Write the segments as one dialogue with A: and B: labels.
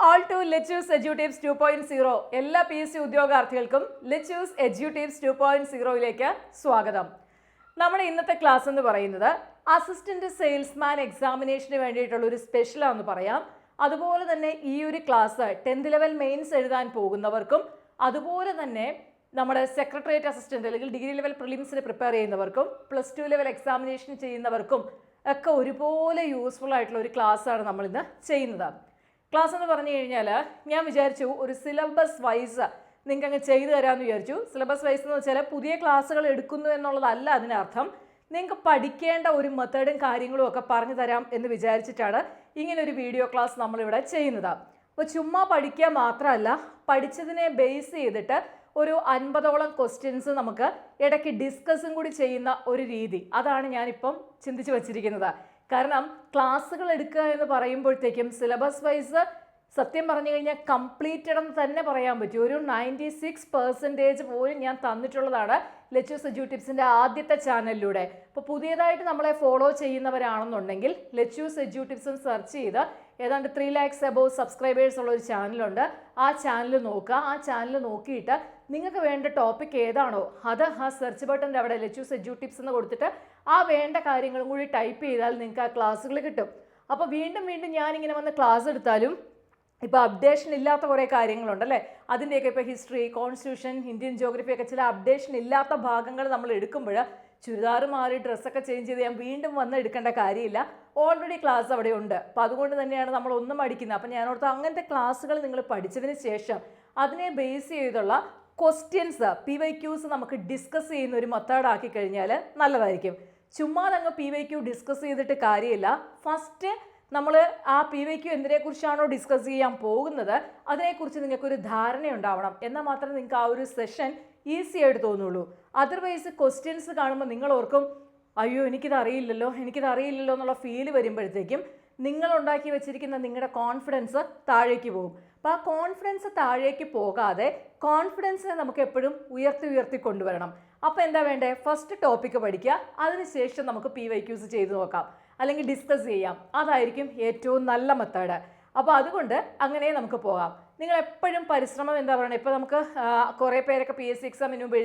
A: all to Let's Edutips 2.0 എല്ലാ PSC ഉദ്യോഗാർത്ഥികൾക്കും Let's Edutips 2.0യിലേക്ക് സ്വാഗതം. നമ്മുടെ ഇന്നത്തെ ക്ലാസ് എന്ന് പറയുന്നത് അസിസ്റ്റന്റ് സെയിൽസ്മാൻ എക്സാമിനേഷന് വേണ്ടിയിട്ടുള്ള ഒരു സ്പെഷ്യൽ ആണെന്ന് പറയാം. അതുപോലെ തന്നെ ഈ ഒരു ക്ലാസ് 10th ലെവൽ മെയിൻസ് എഴുതാൻ പോകുന്നവർക്കും അതുപോലെ തന്നെ നമ്മുടെ സെക്രട്ടേറിയറ്റ് അസിസ്റ്റന്റ് അല്ലെങ്കിൽ ഡിഗ്രി ലെവൽ പ്രിലിംസിന് പ്രിപ്പയർ ചെയ്യുന്നവർക്കും +2 ലെവൽ എക്സാമിനേഷൻ ചെയ്യുന്നവർക്കും ഒക്കെ ഒരുപോലെ യൂസ്ഫുൾ ആയിട്ടുള്ള ഒരു ക്ലാസ്സാണ് നമ്മൾ ഇന്ന് ചെയ്യുന്നത്. ക്ലാസ് എന്ന് പറഞ്ഞു കഴിഞ്ഞാൽ ഞാൻ വിചാരിച്ചു ഒരു സിലബസ് വൈസ് നിങ്ങൾക്ക് അങ്ങ് ചെയ്തു തരാമെന്ന് വിചാരിച്ചു. സിലബസ് വൈസ് എന്ന് വെച്ചാൽ പുതിയ ക്ലാസ്സുകൾ എടുക്കുന്നു എന്നുള്ളതല്ല അതിനർത്ഥം. നിങ്ങൾക്ക് പഠിക്കേണ്ട ഒരു മെത്തേഡും കാര്യങ്ങളും ഒക്കെ പറഞ്ഞു തരാം എന്ന് വിചാരിച്ചിട്ടാണ് ഇങ്ങനെ ഒരു വീഡിയോ ക്ലാസ് നമ്മളിവിടെ ചെയ്യുന്നത്. അപ്പോൾ ചുമ്മാ പഠിക്കുക മാത്രമല്ല, പഠിച്ചതിനെ ബേസ് ചെയ്തിട്ട് ഒരു 50ഓളം ക്വസ്റ്റ്യൻസ് നമുക്ക് ഇടയ്ക്ക് ഡിസ്കസും കൂടി ചെയ്യുന്ന ഒരു രീതി, അതാണ് ഞാനിപ്പം ചിന്തിച്ച് വച്ചിരിക്കുന്നത്. കാരണം ക്ലാസ്സുകൾ എടുക്കുക എന്ന് പറയുമ്പോഴത്തേക്കും സിലബസ് വൈസ് സത്യം പറഞ്ഞു കഴിഞ്ഞാൽ കംപ്ലീറ്റഡ് എന്ന് തന്നെ പറയാൻ പറ്റും. ഒരു 96% പോലും ഞാൻ തന്നിട്ടുള്ളതാണ് Let's Edutips ആദ്യത്തെ ചാനലിലൂടെ. അപ്പോൾ പുതിയതായിട്ട് നമ്മളെ ഫോളോ ചെയ്യുന്നവരാണെന്നുണ്ടെങ്കിൽ Let's Edutips സെർച്ച് ചെയ്ത് ഏതാണ്ട് 3 lakhs above സബ്സ്ക്രൈബേഴ്സ് ഉള്ള ഒരു ചാനലുണ്ട്. ആ ചാനൽ നോക്കുക. ആ ചാനൽ നോക്കിയിട്ട് നിങ്ങൾക്ക് വേണ്ട ടോപ്പിക് ഏതാണോ അത് ആ സെർച്ച് ബട്ടൻ്റെ അവിടെ Let's Edutips എന്ന് കൊടുത്തിട്ട് ആ വേണ്ട കാര്യങ്ങളും കൂടി ടൈപ്പ് ചെയ്താൽ നിങ്ങൾക്ക് ആ ക്ലാസ്സുകൾ കിട്ടും. അപ്പോൾ വീണ്ടും ഞാനിങ്ങനെ വന്ന് ക്ലാസ് എടുത്താലും ഇപ്പോൾ അപ്ഡേഷൻ ഇല്ലാത്ത കുറേ കാര്യങ്ങളുണ്ടല്ലേ, അതിൻ്റെയൊക്കെ ഇപ്പോൾ ഹിസ്റ്ററി, കോൺസ്റ്റിറ്റ്യൂഷൻ, ഇന്ത്യൻ ജോഗ്രഫി ഒക്കെ ചില അപ്ഡേഷൻ ഇല്ലാത്ത ഭാഗങ്ങൾ നമ്മൾ എടുക്കുമ്പോൾ ചുരിദാർ മാറി ഡ്രസ്സൊക്കെ ചേഞ്ച് ചെയ്ത് ഞാൻ വീണ്ടും വന്ന് എടുക്കേണ്ട കാര്യമില്ല. ഓൾറെഡി ക്ലാസ് അവിടെ ഉണ്ട്. അപ്പോൾ അതുകൊണ്ട് തന്നെയാണ് നമ്മൾ ഒന്നും പഠിക്കുന്നത്. അപ്പോൾ ഞാനോർത്ത് അങ്ങനത്തെ ക്ലാസ്സുകൾ നിങ്ങൾ പഠിച്ചതിന് ശേഷം അതിനെ ബേസ് ചെയ്തുള്ള ക്വസ്റ്റ്യൻസ് PYQs നമുക്ക് ഡിസ്കസ് ചെയ്യുന്ന ഒരു മെത്തേഡാക്കി കഴിഞ്ഞാൽ നല്ലതായിരിക്കും. ചുമ്മാതങ്ങ് PYQ ഡിസ്കസ് ചെയ്തിട്ട് കാര്യമില്ല. ഫസ്റ്റ് നമ്മൾ ആ PYQ എന്തിനെക്കുറിച്ചാണോ ഡിസ്കസ് ചെയ്യാൻ പോകുന്നത് അതിനെക്കുറിച്ച് നിങ്ങൾക്കൊരു ധാരണയുണ്ടാവണം. എന്നാൽ മാത്രമേ നിങ്ങൾക്ക് ആ ഒരു സെഷൻ ഈസി ആയിട്ട് തോന്നുള്ളൂ. അതർവൈസ് ക്വസ്റ്റ്യൻസ് കാണുമ്പോൾ നിങ്ങൾ ഓർക്കും അയ്യോ എനിക്കിത് അറിയില്ലല്ലോ എന്നുള്ള ഫീല് വരുമ്പോഴത്തേക്കും നിങ്ങൾ ഉണ്ടാക്കി വെച്ചിരിക്കുന്ന നിങ്ങളുടെ കോൺഫിഡൻസ് താഴേക്ക് പോകും. അപ്പോൾ ആ കോൺഫിഡൻസ് താഴേക്ക് പോകാതെ കോൺഫിഡൻസിനെ നമുക്ക് എപ്പോഴും ഉയർത്തി കൊണ്ടുവരണം. അപ്പോൾ എന്താ വേണ്ടേ? ഫസ്റ്റ് ടോപ്പിക്ക് പഠിക്കുക, അതിനുശേഷം നമുക്ക് PYQs ചെയ്ത് നോക്കാം അല്ലെങ്കിൽ ഡിസ്കസ് ചെയ്യാം. അതായിരിക്കും ഏറ്റവും നല്ല മെത്തേഡ്. അപ്പോൾ അതുകൊണ്ട് അങ്ങനെ നമുക്ക് പോകാം. നിങ്ങൾ എപ്പോഴും പരിശ്രമം എന്താ പറയുക, ഇപ്പോൾ നമുക്ക് കുറേ പേരൊക്കെ PSC എക്സാമിന് മുമ്പ്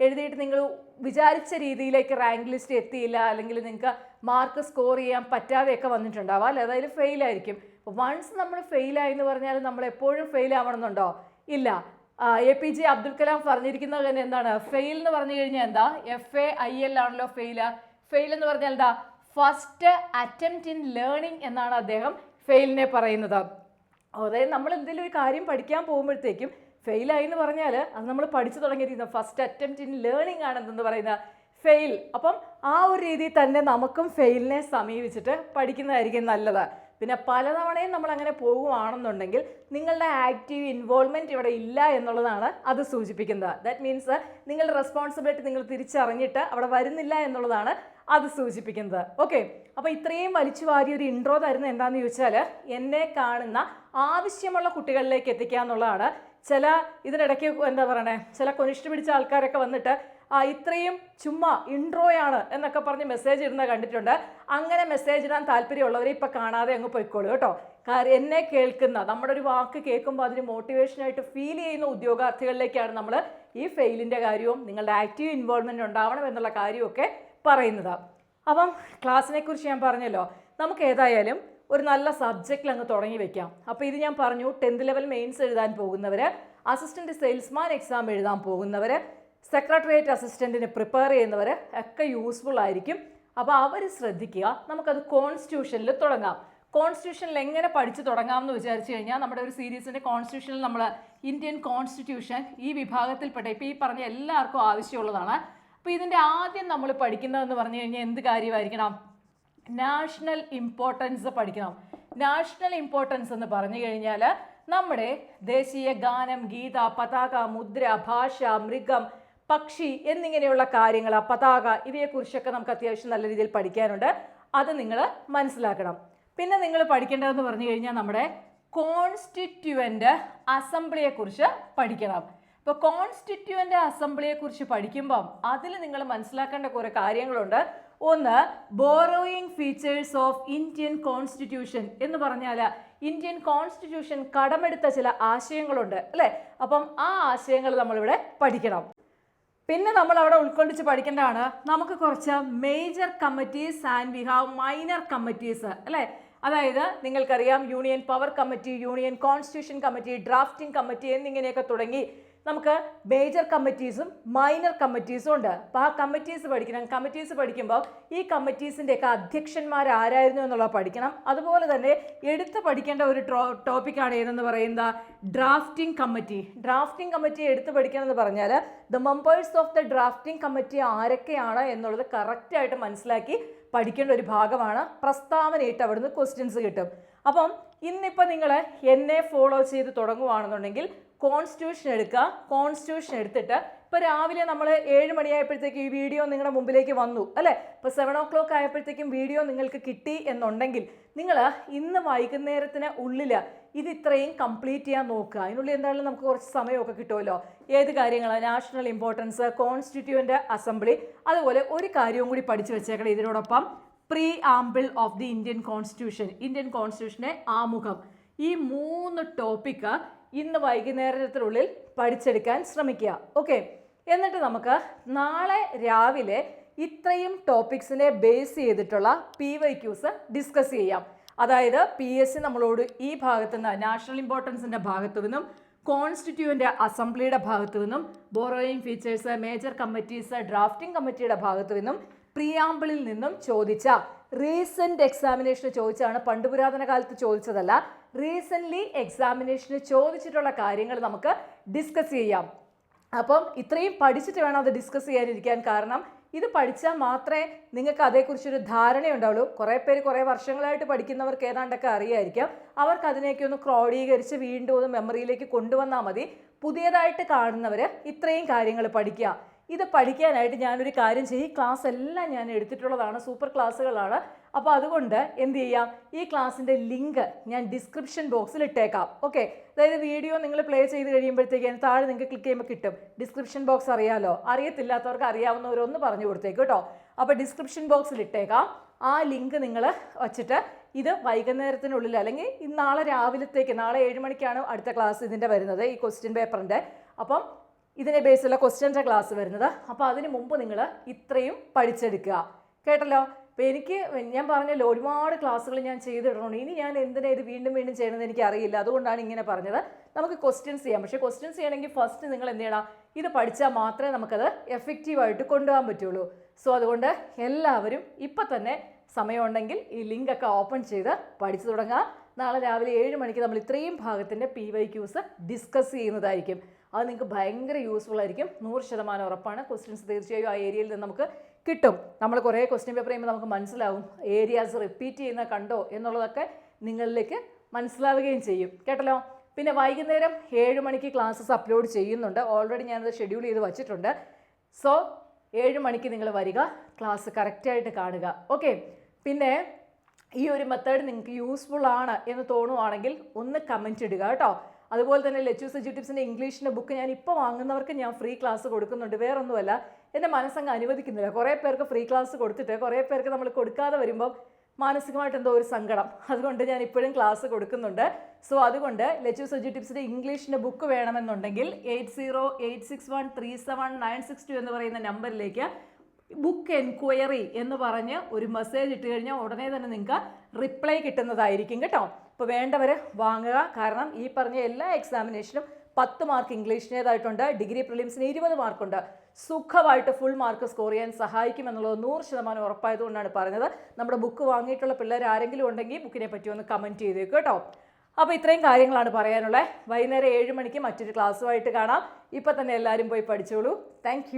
A: എഴുതിയിട്ട് നിങ്ങൾ വിചാരിച്ച രീതിയിലേക്ക് റാങ്ക് ലിസ്റ്റ് എത്തിയില്ല, അല്ലെങ്കിൽ നിങ്ങൾക്ക് മാർക്ക് സ്കോർ ചെയ്യാൻ പറ്റാതെയൊക്കെ വന്നിട്ടുണ്ടാവാം അല്ലേ, അതായത് ഫെയിലായിരിക്കും. വൺസ് നമ്മൾ ഫെയിലായി എന്ന് പറഞ്ഞാൽ നമ്മൾ എപ്പോഴും ഫെയിൽ ആവണമെന്നുണ്ടോ? ഇല്ല. APJ അബ്ദുൽ കലാം പറഞ്ഞിരിക്കുന്നത് തന്നെ എന്താണ്? ഫെയിൽ എന്ന് പറഞ്ഞു കഴിഞ്ഞാൽ എന്താ? FAIL ആണല്ലോ ഫെയിൽ എന്ന് പറഞ്ഞാൽ എന്താ? ഫസ്റ്റ് അറ്റംപ്റ്റ് ഇൻ ലേണിംഗ് എന്നാണ് അദ്ദേഹം ഫെയിലിനെ പറയുന്നത്. അതായത് നമ്മൾ എന്തെങ്കിലും ഒരു കാര്യം പഠിക്കാൻ പോകുമ്പോഴത്തേക്കും ഫെയിലായി എന്ന് പറഞ്ഞാൽ അത് നമ്മൾ പഠിച്ചു തുടങ്ങിയിരിക്കുന്നത് ഫസ്റ്റ് അറ്റംപ്റ്റ് ഇൻ ലേണിംഗ് ആണെന്ന് പറയുന്നത് ഫെയിൽ. അപ്പം ആ ഒരു രീതിയിൽ തന്നെ നമുക്കും ഫെയിലിനെ സമീപിച്ചിട്ട് പഠിക്കുന്നതായിരിക്കും നല്ലത്. പിന്നെ പലതവണയും നമ്മൾ അങ്ങനെ പോകുകയാണെന്നുണ്ടെങ്കിൽ നിങ്ങളുടെ ആക്റ്റീവ് ഇൻവോൾവ്മെൻറ്റ് ഇവിടെ ഇല്ല എന്നുള്ളതാണ് അത് സൂചിപ്പിക്കുന്നത്. ദാറ്റ് മീൻസ് നിങ്ങളുടെ റെസ്പോൺസിബിലിറ്റി നിങ്ങൾ തിരിച്ചറിഞ്ഞിട്ട് അവിടെ വരുന്നില്ല എന്നുള്ളതാണ് അത് സൂചിപ്പിക്കുന്നത്. ഓക്കെ, അപ്പോൾ ഇത്രയും വലിച്ചു വാരി ഒരു ഇൻട്രോ തരുന്നത് എന്താണെന്ന് ചോദിച്ചാൽ എന്നെ കാണുന്ന ആവശ്യമുള്ള കുട്ടികളിലേക്ക് എത്തിക്കുക എന്നുള്ളതാണ്. ഇതിനിടയ്ക്ക് എന്താ പറയണേ, ചില കൊനിഷ്ഠ പിടിച്ച ആൾക്കാരൊക്കെ വന്നിട്ട് ഇത്രയും ചുമ്മാ ഇൻട്രോയാണ് എന്നൊക്കെ പറഞ്ഞ് മെസ്സേജ് ഇടുന്ന കണ്ടിട്ടുണ്ട്. അങ്ങനെ മെസ്സേജ് ഇടാൻ താല്പര്യമുള്ളവരെ ഇപ്പം കാണാതെ അങ്ങ് പോയിക്കോളൂ കേട്ടോ. കാരണം എന്നെ കേൾക്കുന്ന, നമ്മുടെ ഒരു വാക്ക് കേൾക്കുമ്പോൾ അതിന് മോട്ടിവേഷനായിട്ട് ഫീൽ ചെയ്യുന്ന ഉദ്യോഗാർത്ഥികളിലേക്കാണ് നമ്മൾ ഈ ഫെയിലിൻ്റെ കാര്യവും നിങ്ങളുടെ ആക്റ്റീവ് ഇൻവോൾവ്മെൻറ്റ് ഉണ്ടാവണം എന്നുള്ള കാര്യമൊക്കെ പറയുന്നത്. അപ്പം ക്ലാസ്സിനെ കുറിച്ച് ഞാൻ പറഞ്ഞല്ലോ, നമുക്ക് ഏതായാലും ഒരു നല്ല സബ്ജക്റ്റിൽ അങ്ങ് തുടങ്ങി വെക്കാം. അപ്പോൾ ഇത് ഞാൻ പറഞ്ഞു 10th ലെവൽ മെയിൻസ് എഴുതാൻ പോകുന്നവർ, അസിസ്റ്റൻറ്റ് സെയിൽസ്മാൻ എക്സാം എഴുതാൻ പോകുന്നവർ, സെക്രട്ടേറിയറ്റ് അസിസ്റ്റൻറ്റിന് പ്രിപ്പയർ ചെയ്യുന്നവർ ഒക്കെ യൂസ്ഫുൾ ആയിരിക്കും. അപ്പോൾ അവർ ശ്രദ്ധിക്കുക. നമുക്കത് കോൺസ്റ്റിറ്റ്യൂഷനിൽ തുടങ്ങാം. കോൺസ്റ്റിറ്റ്യൂഷനിൽ എങ്ങനെ പഠിച്ചു തുടങ്ങാമെന്ന് വിചാരിച്ചു കഴിഞ്ഞാൽ നമ്മുടെ ഒരു സീരീസിൻ്റെ കോൺസ്റ്റിറ്റ്യൂഷനിൽ നമ്മൾ ഇന്ത്യൻ കോൺസ്റ്റിറ്റ്യൂഷൻ ഈ വിഭാഗത്തിൽപ്പെട്ട ഇപ്പോൾ ഈ പറഞ്ഞ എല്ലാവർക്കും ആവശ്യമുള്ളതാണ്. അപ്പോൾ ഇതിൻ്റെ ആദ്യം നമ്മൾ പഠിക്കുന്നതെന്ന് പറഞ്ഞു കഴിഞ്ഞാൽ എന്ത് കാര്യമായിരിക്കണം? നാഷണൽ ഇമ്പോർട്ടൻസ് പഠിക്കണം. നാഷണൽ ഇമ്പോർട്ടൻസ് എന്ന് പറഞ്ഞു കഴിഞ്ഞാൽ നമ്മുടെ ദേശീയ ഗാനം, ഗീത, പതാക, മുദ്ര, ഭാഷ, മൃഗം, പക്ഷി എന്നിങ്ങനെയുള്ള കാര്യങ്ങൾ, പതാക, ഇവയെക്കുറിച്ചൊക്കെ നമുക്ക് അത്യാവശ്യം നല്ല രീതിയിൽ പഠിക്കാനുണ്ട്. അത് നിങ്ങൾ മനസ്സിലാക്കണം. പിന്നെ നിങ്ങൾ പഠിക്കേണ്ടതെന്ന് പറഞ്ഞു കഴിഞ്ഞാൽ നമ്മുടെ കോൺസ്റ്റിറ്റ്യുവൻ്റ് അസംബ്ലിയെക്കുറിച്ച് പഠിക്കണം. ഇപ്പോൾ കോൺസ്റ്റിറ്റ്യുവൻ്റ് അസംബ്ലിയെക്കുറിച്ച് പഠിക്കുമ്പം അതിൽ നിങ്ങൾ മനസ്സിലാക്കേണ്ട കുറേ കാര്യങ്ങളുണ്ട്. ഒന്ന്, borrowing features of Indian constitution എന്ന് പറഞ്ഞാൽ ഇന്ത്യൻ കോൺസ്റ്റിറ്റ്യൂഷൻ കടമെടുത്ത ചില ആശയങ്ങളുണ്ട് അല്ലേ? അപ്പം ആ ആശയങ്ങൾ നമ്മളിവിടെ പഠിക്കണം. പിന്നെ നമ്മൾ അവിടെ ഉൾക്കൊള്ളിച്ച് പഠിക്കേണ്ടതാണ് നമുക്ക് കുറച്ച് major committees and we have minor committees അല്ലേ? അതായത് നിങ്ങൾക്കറിയാം union power committee, union constitution committee, drafting committee എന്നിങ്ങനെയൊക്കെ തുടങ്ങി നമുക്ക് മേജർ കമ്മിറ്റീസും മൈനർ കമ്മിറ്റീസും ഉണ്ട്. അപ്പോൾ ആ കമ്മിറ്റീസ് പഠിക്കണം. കമ്മിറ്റീസ് പഠിക്കുമ്പോൾ ഈ കമ്മിറ്റീസിൻ്റെയൊക്കെ അധ്യക്ഷന്മാർ ആരായിരുന്നു എന്നുള്ളത് പഠിക്കണം. അതുപോലെ തന്നെ എടുത്ത് പഠിക്കേണ്ട ഒരു ടോപ്പിക്കാണ് ഏതെന്ന് പറയുന്നത് ഡ്രാഫ്റ്റിംഗ് കമ്മിറ്റി. ഡ്രാഫ്റ്റിംഗ് കമ്മിറ്റി എടുത്ത് പഠിക്കണം എന്ന് പറഞ്ഞാൽ the members of the drafting committee ആരൊക്കെയാണ് എന്നുള്ളത് കറക്റ്റായിട്ട് മനസ്സിലാക്കി പഠിക്കേണ്ട ഒരു ഭാഗമാണ്. പ്രസ്താവനയിട്ട് അവിടുന്ന് ക്വസ്റ്റ്യൻസ് കിട്ടും. അപ്പം ഇന്നിപ്പോൾ നിങ്ങൾ എന്നെ ഫോളോ ചെയ്ത് തുടങ്ങുകയാണെന്നുണ്ടെങ്കിൽ കോൺസ്റ്റിറ്റ്യൂഷൻ എടുക്കുക. കോൺസ്റ്റിറ്റ്യൂഷൻ എടുത്തിട്ട് ഇപ്പോൾ രാവിലെ നമ്മൾ 7 മണിയായപ്പോഴത്തേക്കും ഈ വീഡിയോ നിങ്ങളുടെ മുമ്പിലേക്ക് വന്നു അല്ലേ? ഇപ്പോൾ 7 o'clock ആയപ്പോഴത്തേക്കും വീഡിയോ നിങ്ങൾക്ക് കിട്ടി എന്നുണ്ടെങ്കിൽ നിങ്ങൾ ഇന്ന് വൈകുന്നേരത്തിന് ഉള്ളിൽ ഇത് ഇത്രയും കംപ്ലീറ്റ് ചെയ്യാൻ നോക്കുക. അതിനുള്ളിൽ എന്തായാലും നമുക്ക് കുറച്ച് സമയമൊക്കെ കിട്ടുമല്ലോ. ഏത് കാര്യങ്ങളാണ് നാഷണൽ ഇമ്പോർട്ടൻസ്, കോൺസ്റ്റിറ്റ്യൂവൻ്റ് അസംബ്ലി, അതുപോലെ ഒരു കാര്യവും കൂടി പഠിച്ചു വെച്ചേക്കണം ഇതിനോടൊപ്പം preamble of the Indian constitution, Indian കോൺസ്റ്റിറ്റ്യൂഷൻ്റെ ആമുഖം. ഈ 3 ടോപ്പിക്ക് ഇന്ന് വൈകുന്നേരത്തിനുള്ളിൽ പഠിച്ചെടുക്കാൻ ശ്രമിക്കുക. ഓക്കെ, എന്നിട്ട് നമുക്ക് നാളെ രാവിലെ ഇത്രയും ടോപ്പിക്സിനെ ബേസ് ചെയ്തിട്ടുള്ള PYQs ഡിസ്കസ് ചെയ്യാം. അതായത് PSC നമ്മളോട് ഈ ഭാഗത്തു നിന്ന് നാഷണൽ ഇമ്പോർട്ടൻസിൻ്റെ ഭാഗത്തു നിന്നും കോൺസ്റ്റിറ്റ്യൂവൻ്റ് അസംബ്ലിയുടെ ഭാഗത്തു നിന്നും borrowing features, major committees, drafting കമ്മിറ്റിയുടെ ഭാഗത്തു നിന്നും പ്രിയാമ്പിളിൽ നിന്നും ചോദിച്ച റീസെന്റ് എക്സാമിനേഷന് ചോദിച്ചാണ്, പണ്ട് പുരാതന കാലത്ത് ചോദിച്ചതല്ല. റീസെൻ്റ്ലി എക്സാമിനേഷന് ചോദിച്ചിട്ടുള്ള കാര്യങ്ങൾ നമുക്ക് ഡിസ്കസ് ചെയ്യാം. അപ്പം ഇത്രയും പഠിച്ചിട്ട് വേണം അത് ഡിസ്കസ് ചെയ്യാനിരിക്കാൻ. കാരണം ഇത് പഠിച്ചാൽ മാത്രമേ നിങ്ങൾക്ക് അതേക്കുറിച്ചൊരു ധാരണയുണ്ടാവുള്ളൂ. കുറേ പേര് കുറേ വർഷങ്ങളായിട്ട് പഠിക്കുന്നവർക്ക് ഏതാണ്ടൊക്കെ അറിയായിരിക്കാം. അവർക്ക് അതിനെയൊക്കെ ഒന്ന് ക്രോഡീകരിച്ച് വീണ്ടും ഒന്ന് മെമ്മറിയിലേക്ക് കൊണ്ടുവന്നാൽ മതി. പുതിയതായിട്ട് കാണുന്നവർ ഇത്രയും കാര്യങ്ങൾ പഠിക്കുക. ഇത് പഠിക്കാനായിട്ട് ഞാനൊരു കാര്യം ചെയ്യും, ക്ലാസ് എല്ലാം ഞാൻ എടുത്തിട്ടുള്ളതാണ്, സൂപ്പർ ക്ലാസ്സുകളാണ്. അപ്പോൾ അതുകൊണ്ട് എന്ത് ചെയ്യാം, ഈ ക്ലാസ്സിൻ്റെ ലിങ്ക് ഞാൻ ഡിസ്ക്രിപ്ഷൻ ബോക്സിൽ ഇട്ടേക്കാം. ഓക്കെ, അതായത് വീഡിയോ നിങ്ങൾ പ്ലേ ചെയ്ത് കഴിയുമ്പോഴത്തേക്കും താഴെ നിങ്ങൾക്ക് ക്ലിക്ക് ചെയ്യുമ്പോൾ കിട്ടും ഡിസ്ക്രിപ്ഷൻ ബോക്സ്. അറിയാമല്ലോ, അറിയത്തില്ലാത്തവർക്ക് അറിയാവുന്നവരൊന്ന് പറഞ്ഞു കൊടുത്തേക്ക് കേട്ടോ. അപ്പോൾ ഡിസ്ക്രിപ്ഷൻ ബോക്സിൽ ഇട്ടേക്കാം. ആ ലിങ്ക് നിങ്ങൾ വച്ചിട്ട് ഇത് വൈകുന്നേരത്തിനുള്ളിൽ അല്ലെങ്കിൽ നാളെ രാവിലത്തേക്ക്, നാളെ 7 മണിക്കാണ് അടുത്ത ക്ലാസ് ഇതിൻ്റെ വരുന്നത്, ഈ ക്വസ്റ്റ്യൻ പേപ്പറിൻ്റെ. അപ്പം ഇതിനെ ബേസുള്ള ക്വസ്റ്റ്യൻ്റെ ക്ലാസ് വരുന്നത്. അപ്പോൾ അതിന് മുമ്പ് നിങ്ങൾ ഇത്രയും പഠിച്ചെടുക്കുക. കേട്ടല്ലോ? അപ്പോൾ ഞാൻ പറഞ്ഞല്ലോ ഒരുപാട് ക്ലാസ്സുകൾ ഞാൻ ചെയ്തിട്ടുണ്ട്. ഇനി ഞാൻ എന്തിനാ ഇത് വീണ്ടും വീണ്ടും ചെയ്യണമെന്ന് എനിക്ക് അറിയില്ല. അതുകൊണ്ടാണ് ഇങ്ങനെ പറഞ്ഞത്. നമുക്ക് ക്വസ്റ്റ്യൻസ് ചെയ്യാം. പക്ഷേ ക്വസ്റ്റ്യൻസ് ചെയ്യണമെങ്കിൽ ഫസ്റ്റ് നിങ്ങൾ എന്ത് ചെയ്യണം, ഇത് പഠിച്ചാൽ മാത്രമേ നമുക്കത് എഫക്റ്റീവായിട്ട് കൊണ്ടുപോകാൻ പറ്റുള്ളൂ. സോ അതുകൊണ്ട് എല്ലാവരും ഇപ്പം തന്നെ സമയമുണ്ടെങ്കിൽ ഈ ലിങ്കൊക്കെ ഓപ്പൺ ചെയ്ത് പഠിച്ചു തുടങ്ങുക. നാളെ രാവിലെ 7 മണിക്ക് നമ്മൾ ഇത്രയും ഭാഗത്തിൻ്റെ PYQs ഡിസ്കസ് ചെയ്യുന്നതായിരിക്കും. അത് നിങ്ങൾക്ക് ഭയങ്കര യൂസ്ഫുൾ ആയിരിക്കും, 100% ഉറപ്പാണ്. ക്വസ്റ്റ്യൻസ് തീർച്ചയായും ആ ഏരിയയിൽ നിന്ന് നമുക്ക് കിട്ടും. നമ്മൾ കുറേ ക്വസ്റ്റ്യൻ പേപ്പർ ചെയ്യുമ്പോൾ നമുക്ക് മനസ്സിലാവും ഏരിയാസ് റിപ്പീറ്റ് ചെയ്യുന്ന കണ്ടോ എന്നുള്ളതൊക്കെ നിങ്ങളിലേക്ക് മനസ്സിലാവുകയും ചെയ്യും. കേട്ടല്ലോ? പിന്നെ വൈകുന്നേരം 7 മണിക്ക് ക്ലാസ്സസ് അപ്ലോഡ് ചെയ്യുന്നുണ്ട്. ഓൾറെഡി ഞാനത് ഷെഡ്യൂൾ ചെയ്ത് വച്ചിട്ടുണ്ട്. സോ 7 മണിക്ക് നിങ്ങൾ വരിക, ക്ലാസ് കറക്റ്റായിട്ട് കാണുക. ഓക്കെ, പിന്നെ ഈ ഒരു മെത്തേഡ് നിങ്ങൾക്ക് യൂസ്ഫുൾ ആണ് എന്ന് തോന്നുവാണെങ്കിൽ ഒന്ന് കമൻറ്റ് ഇടുക കേട്ടോ. അതുപോലെ തന്നെ ലെറ്റ്യൂസ് എഡ്യൂട്ടിപ്സിൻ്റെ ഇംഗ്ലീഷിൻ്റെ ബുക്ക് ഞാൻ ഇപ്പോൾ വാങ്ങുന്നവർക്ക് ഞാൻ ഫ്രീ ക്ലാസ് കൊടുക്കുന്നുണ്ട്. വേറൊന്നുമല്ല, എൻ്റെ മനസ്സങ്ങ് അനുവദിക്കുന്നില്ല. കുറേ പേർക്ക് ഫ്രീ ക്ലാസ് കൊടുത്തിട്ട് കുറേ പേർക്ക് നമ്മൾ കൊടുക്കാതെ വരുമ്പോൾ മാനസികമായിട്ട് എന്തോ ഒരു സങ്കടം. അതുകൊണ്ട് ഞാൻ ഇപ്പോഴും ക്ലാസ് കൊടുക്കുന്നുണ്ട്. സോ അതുകൊണ്ട് ലെറ്റ്യൂസ് എഡ്യൂട്ടിപ്സിൻ്റെ ഇംഗ്ലീഷിൻ്റെ ബുക്ക് വേണമെന്നുണ്ടെങ്കിൽ 8086137962 എന്ന് പറയുന്ന നമ്പറിലേക്ക് ബുക്ക് എൻക്വയറി എന്ന് പറഞ്ഞ് ഒരു മെസ്സേജ് ഇട്ട് കഴിഞ്ഞാൽ ഉടനെ തന്നെ നിങ്ങൾക്ക് റിപ്ലൈ കിട്ടുന്നതായിരിക്കും കേട്ടോ. അപ്പോൾ വേണ്ടവർ വാങ്ങുക. കാരണം ഈ പറഞ്ഞ എല്ലാ എക്സാമിനേഷനും 10 മാർക്ക് ഇംഗ്ലീഷിനേതായിട്ടുണ്ട്. ഡിഗ്രി പ്രിലിംസിന് 20 മാർക്കുണ്ട്. സുഖമായിട്ട് ഫുൾ മാർക്ക് സ്കോർ ചെയ്യാൻ സഹായിക്കുമെന്നുള്ളത് 100% ഉറപ്പായതുകൊണ്ടാണ് പറഞ്ഞത്. നമ്മുടെ ബുക്ക് വാങ്ങിയിട്ടുള്ള പിള്ളേർ ആരെങ്കിലും ഉണ്ടെങ്കിൽ ബുക്കിനെ പറ്റി ഒന്ന് കമൻറ്റ് ചെയ്തേക്കും കേട്ടോ. അപ്പോൾ ഇത്രയും കാര്യങ്ങളാണ് പറയാനുള്ളത്. വൈകുന്നേരം 7 മണിക്ക് മറ്റൊരു ക്ലാസ്സുമായിട്ട് കാണാം. ഇപ്പം തന്നെ എല്ലാവരും പോയി പഠിച്ചോളൂ. താങ്ക്